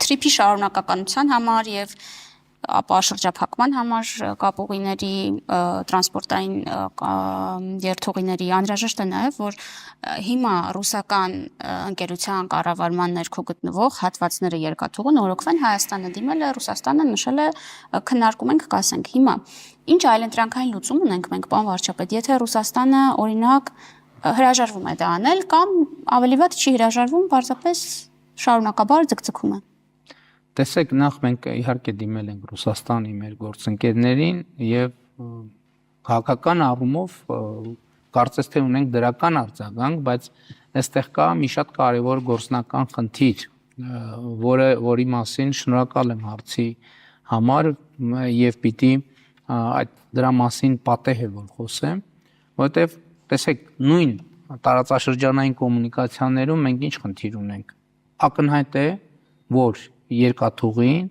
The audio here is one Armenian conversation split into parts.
թրիփի շարունակականության համար եւ ապա շրջափակման համար կապուղիների տրանսպորտային երթուղիների անհրաժեշտ է նաև որ հիմա ռուսական ընկերության կառավարման ներքո գտնվող հատվածները երկաթուղը նորոգվեն Հայաստանը դիմել է Ռուսաստանը նշել է քննարկում ենք կասենք հիմա ինչ այլընտրանքային լուծում ունենք մենք պարոն վարչապետ եթե Ռուսաստանը օրինակ հրաժարվում է դա անել կամ ավելի վատ չի հրաժարվում պարզապես շարունակաբար ձգձգում է Տեսեք, նախ մենք իհարկե դիմել ենք Ռուսաստանի մեր գործընկերներին եւ քաղաքական առումով կարծես թե ունենք դրական արձագանք, բայց այստեղ կա մի շատ կարևոր գործնական խնդիր, որի մասին շնորհակալ եմ հարցի համար եւ պիտի այդ դրա մասին պատեհ է որ խոսեմ, որովհետեւ տեսեք, նույն տարածաշրջանային կոմունիկացիաներում մենք ինչ խնդիր ունենք։ Ակնհայտ է, որ երկաթուղին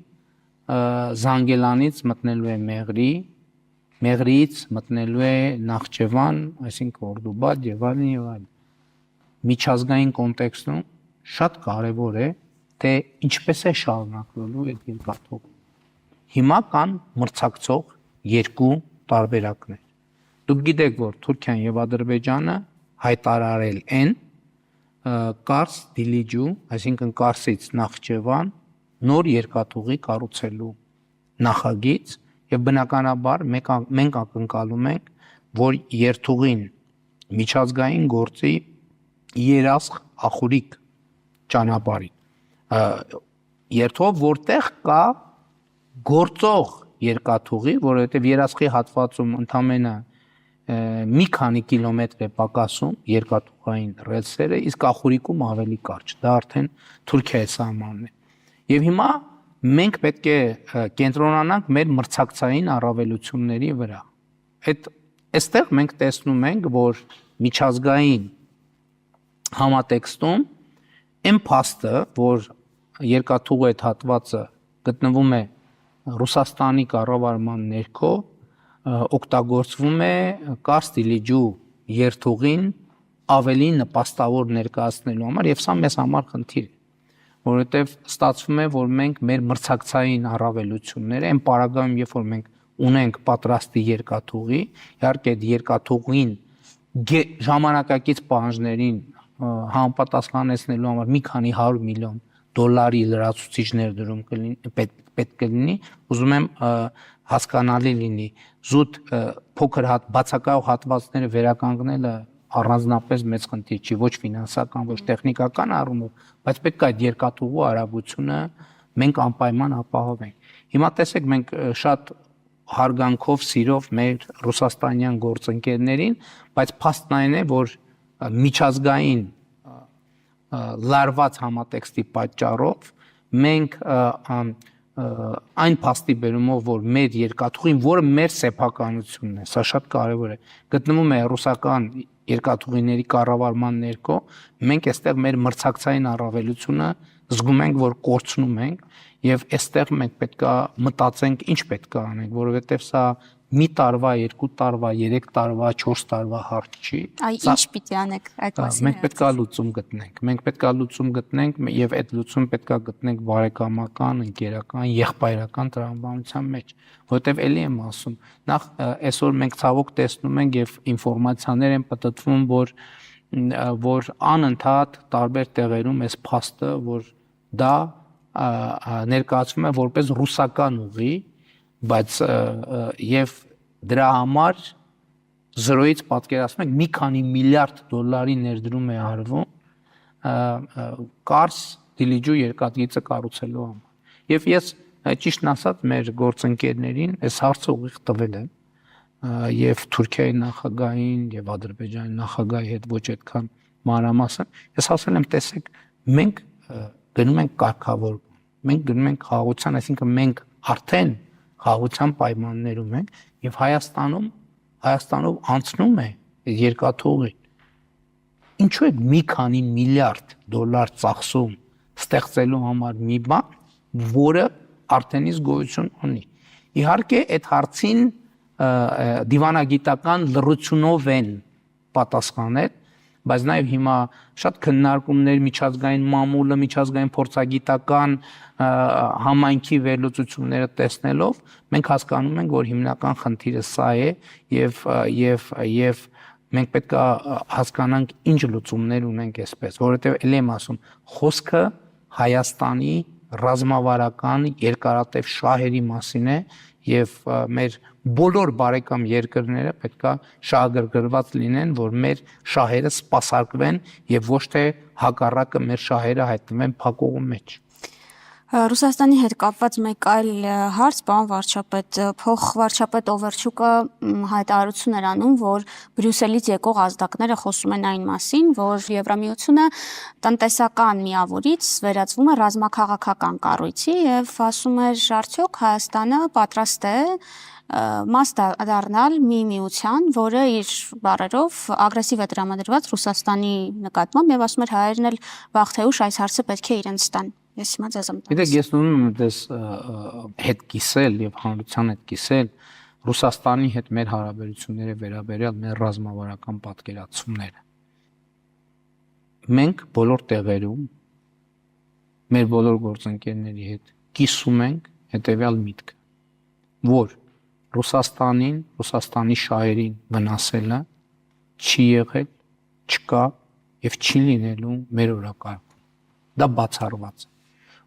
Զանգելանից մտնելու է Մեղրի, Մեղրիից մտնելու է Նախճեվան, այսինքն Օրդուբադ եւ այլն։ Միջազգային կոնտեքստում շատ կարեւոր է, թե ինչպես է շարունակվելու այդ երկաթուղը։ Հիմա կան մրցակցող երկու տարբերակներ։ Դուք գիտեք, որ Թուրքիան եւ Ադրբեջանը հայտարարել են Կարս Դիլիջու, այսինքն Կարսից Նախճեվան նոր երկաթուղի կառուցելու նախագիծ եւ բնականաբար մենք ակնկալում ենք, որ երթուղին միջազգային գործի երասխ ախորիկ ճանապարհին երթով որտեղ կա գործող երկաթուղի, որովհետեւ երասխի հատվածում ընդամենը մի քանի կիլոմետր է պակասում երկաթուղային ռելսերը, իսկ ախորիկում ավելի կարճ, դա արդեն Թուրքիայի սահմանն է։ Եվ հիմա մենք պետք է կենտրոնանանք մեր մրցակցային առավելությունների վրա։ Այստեղ մենք տեսնում ենք, որ միջազգային համատեքստում այն փաստը, որ երկաթուղու այդ հատվածը գտնվում է Ռուսաստանի կառավարման ներքո, օգտագործվում է Կարս Դիլիջու երթուղին ավելի նպաստավոր ներկայացնելու համար եւ սա մեզ համար խնդիր է, որովհետեւ ստացվում է, որ մենք մեր մրցակցային առավելությունները այն պարագայում, երբ որ մենք ունենք պատրաստի երկաթուղի, իհարկե այդ երկաթուղին ժամանակակից պահանջներին համապատասխանեցնելու համար մի քանի 100 միլիոն դոլարի լրացուցիչ ներդրում պետք կլինի, ուզում եմ հասկանալի լինի, զուտ փոքր բացակայող հատվածները վերականգնելը առանձնապես մեծ խնդիր չի, ոչ ֆինանսական, ոչ տեխնիկական առումով, բայց պետք է այդ երկաթուղու արագությունը մենք անպայման ապահովենք։ Հիմա տեսեք, մենք շատ հարգանքով, սիրով մեր ռուսաստանյան գործընկերներին, բայց փաստն այն է, որ միջազգային լարված համատեքստի պատճառով մենք այն փաստի բերումով, որ մեր երկաթուղին, որը մեր սեփականությունն է, սա շատ կարևոր է, գտնվում է ռուսական երկաթուղիների կառավարման ներքո, մենք այստեղ մեր մրցակցային առավելությունը զգում ենք, որ կորցնում ենք, եւ այստեղ մենք պետքա մտածենք ինչ պետք է անենք, որովհետեւ սա մի տարվա, 2 տարվա, 3 տարվա, 4 տարվա հարց չի։ Այ ինչ պիտի անեք այդ մասին։ Մենք պետքա լուծում գտնենք։ Մենք պետքա լուծում գտնենք եւ այդ լուծումը պետքա գտնենք բարեկամական, ընկերական, եղբայրական տրամաբանության մեջ, որովհետեւ էլի եմ ասում, նախ այսօր մենք ցավոք տեսնում ենք եւ ինֆորմացիաներ են պատտվում, որ անընդհատ տարբեր տեղերում այս փաստը, որ դա ներկայացվում է որպես ռուսական ուղի, բայց եւ դրա համար զրոյից պատկերացնում եք մի քանի միլիարդ դոլարի ներդրում է արվում Կարս Դիլիջու երկաթգիծը կառուցելու համար։ Եվ ես ճիշտն ասած մեր գործընկերներին այս հարցը ուղիղ տվել եմ եւ Թուրքիայի նախագահին եւ Ադրբեջանի նախագահի հետ ոչ այդքան մանրամասն։ Ես ասել եմ, տեսեք, մենք գնում ենք կարգավորում, մենք գնում ենք խաղաղության, այսինքն մենք արդեն խաղաղության պայմաններում ենք եւ Հայաստանով անցնում է երկաթուղին։ Ինչու է մի քանի միլիարդ դոլար ծախսում ստեղծելու համար մի բան, որը արդեն իսկ գոյություն ունի։ Իհարկե այդ հարցին դիվանագիտական լռությունով են պատասխանել, բայց նաև հիմա շատ քննարկումներ միջազգային մամուլը, միջազգային փորձագիտական համայնքի վերլուծությունները տեսնելով մենք հասկանում ենք, որ հիմնական խնդիրը սա է եւ մենք պետք է հասկանանք ինչ լուծումներ ունենք այսպես, որովհետեւ ելի եմ ասում, խոսքը Հայաստանի ռազմավարական երկարատև շահերի մասին է եւ մեր բոլոր բարեկամ երկրները պետքա շահագրգռված լինեն, որ մեր շահերը սպասարկվեն եւ ոչ թե հակառակը մեր շահերը հայտնվեն փակուղու մեջ։ Ռուսաստանի հետ կապված մեկ այլ հարց, պարոն վարչապետ, փոխվարչապետ Օվերչուկը հայտարարություն էր անում, որ Բրյուսելից եկող ազդակները խոսում են այն մասին, որ Եվրամիությունը տնտեսական միավորից վերածվում է ռազմաքաղաքական կառույցի եւ ասում էր, արդյոք Հայաստանը պատրաստ է մաս դառնալ մի միության, որը իր բառերով ագրեսիվ է տրամադրված Ռուսաստանի նկատմամբ եւ ասում էր հայերն էլ վաղ թե ուշ այս հարցը պետք է իրենց տան։ Ես հիմա ձեզ եմ տալիս։ Գիտեք, ես ուզում եմ դες հետ կիսել եւ հանրության հետ կիսել Ռուսաստանի հետ մեր հարաբերությունները վերաբերյալ մեր ռազմավարական պատկերացումները։ Մենք բոլոր տեղերում մեր բոլոր գործընկերների հետ կիսում ենք հետեւյալ միտքը, որ Ռուսաստանին, Ռուսաստանի շահերին վնասելը չի եղել, չկա եւ չի լինելու մեր օրակարգում։ Դա բացառված է։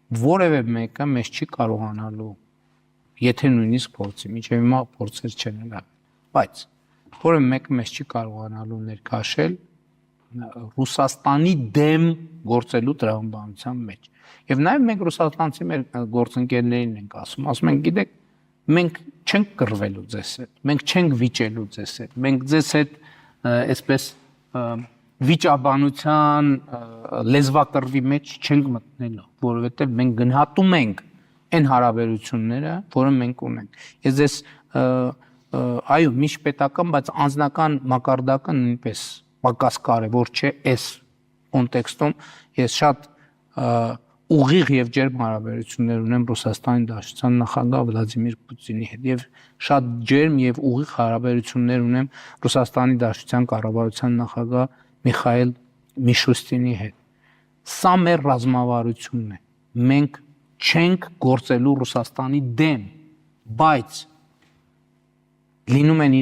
Որևէ մեկը մեզ չի կարողանալու, եթե նույնիսկ փորձի, միջև հիմա փորձեր չեն եղել, բայց որևէ մեկը մեզ չի կարողանալու ներքաշել Ռուսաստանի դեմ գործելու տրամաբանության մեջ։ Եվ նաև մենք ռուսաստանցի մեր գործընկերներին ենք ասում ենք, գիտեք, մենք չենք կռվելու ձեզ հետ, մենք չենք վիճելու ձեզ հետ, մենք ձեզ հետ այսպես վիճաբանության լեզվակռվի մեջ չենք մտնելու, որովհետև մենք գնահատում ենք այն հարաբերությունները, որը մենք ունենք։ Ես ձեզ այո, միջպետական, բայց անձնական մակարդակը նույնպես պակաս կարևոր չէ այս կոնտեքստում։ Ես շատ ուղիղ եւ ջերմ հարաբերություններ ունեմ Ռուսաստանի Դաշնության նախագահ Վլադիմիր Պուտինի հետ եւ շատ ջերմ եւ ուղիղ հարաբերություններ ունեմ Ռուսաստանի Դաշնության կառավարության նախագահ Միխայել Միշուստինի հետ։ Սա մեր ռազմավարությունն է։ Մենք չենք գործելու Ռուսաստանի դեմ, բայց լինում են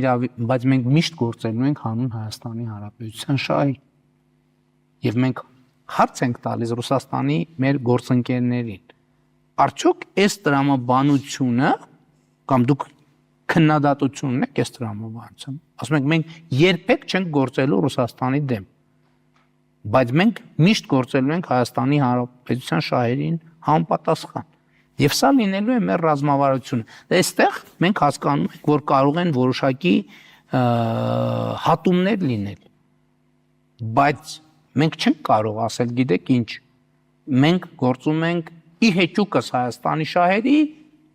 բայց մենք միշտ գործելու ենք հանուն Հայաստանի Հանրապետության շահի։ Եվ մենք հարց ենք տալիս Ռուսաստանի մեր գործընկերներին։ Արդյոք այս տրամաբանությունը կամ դուք քննադատությունն եք այս տրամաբանության։ Ասում ենք մենք երբեք չենք գործելու Ռուսաստանի դեմ, բայց մենք միշտ գործելու ենք Հայաստանի Հանրապետության շահերին համապատասխան։ Եվ սա լինելու է մեր ռազմավարությունը։ Այստեղ մենք հասկանում ենք, որ կարող են որոշակի հատումներ լինել, բայց մենք չենք կարող ասել, գիտեք ինչ, մենք գործում ենք ի հեճուկս Հայաստանի շահերի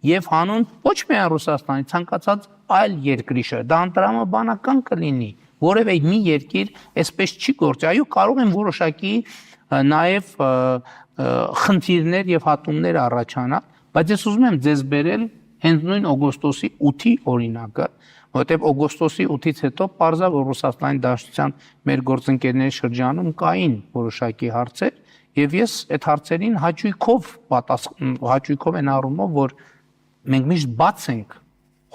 եւ հանուն ոչ միայն Ռուսաստանի, ցանկացած այլ երկրի շահ։ Դա անդրամաբանական կլինի, որևէ մի երկիր այսպես չի գործի։ Այո, կարող են որոշակի նաեւ խնդիրներ եւ հատումներ առաջանալ, բայց ես ուզում եմ ձեզ բերել հենց նույն օգոստոսի 8-ի օրինակը, որտեղ օգոստոսի 8-ից հետո պարզա որ Ռուսաստանի Դաշնության մեր գործընկերների շրջանում կային որոշակի հարցեր եւ ես այդ հարցերին հաճույքով են առումով որ մենք միշտ բաց ենք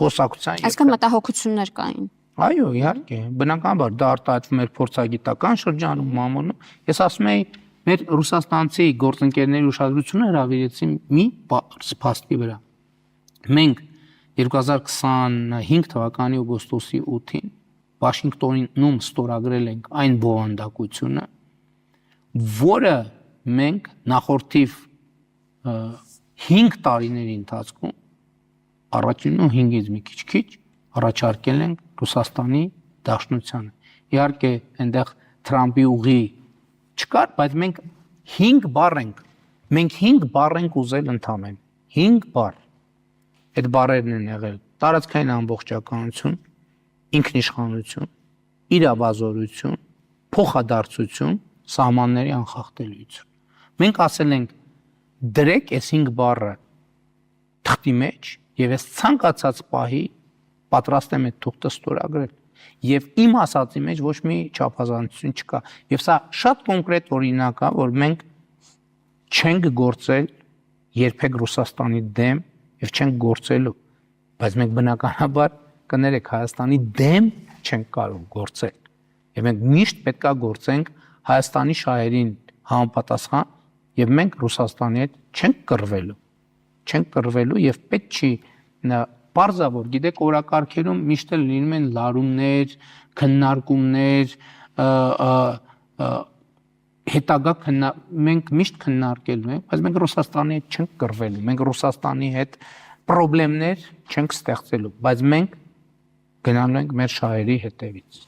խոսակցության։ Այսինքն մտահոգություններ կային։ Այո, իհարկե, բնականաբար դա արտահայտվում էր փորձագիտական շրջանում, մամուլում։ Ես ասում եի մեր ռուսաստանցի գործընկերների ուշադրությունը հրավիրեցին մի փաստի վրա։ Մենք 2025 թվականի օգոստոսի 8-ին Վաշինգտոնում ստորագրել ենք այն բովանդակությունը, որը մենք նախորդիվ 5 տարիների ընթացքում առաջինն ու 5-ից մի քիչ առաջարկել ենք Ռուսաստանի Դաշնությանը։ Իհարկե, այնտեղ Թրամփի ուղի չկար, բայց մենք 5 բառ ենք ուզել ընդամեն։ 5 բառ։ Այդ բառերն են եղել տարածքային ամբողջականություն, ինքնիշխանություն, իրավազորություն, փոխադարձություն, սահմանների անխախտելիություն։ Մենք ասել ենք դրեք այս 5 բառը թղթի մեջ եւ ես ցանկացած պահի պատրաստ եմ այդ թուղթը ստորագրել։ Եվ իմ ասածի մեջ ոչ մի չափազանցություն չկա։ Եվ սա շատ կոնկրետ օրինակ է, որ մենք չենք գործել երբեք Ռուսաստանի դեմ եւ չենք գործելու, բայց մենք բնականաբար կներեք Հայաստանի դեմ չենք կարող գործել։ Եվ մենք միշտ պետքա գործենք Հայաստանի շահերին համապատասխան եւ մենք Ռուսաստանի հետ չենք կռվելու եւ պետք չի պարզա որ գիտեք օրակարգերում միշտ էլ լինում են լարումներ, քննարկումներ, հետագա մենք միշտ քննարկելու ենք, բայց մենք Ռուսաստանի հետ չենք կռվելու, մենք Ռուսաստանի հետ խնդիրներ չենք ստեղծելու, բայց մենք գնալու ենք մեր շահերի հետևից։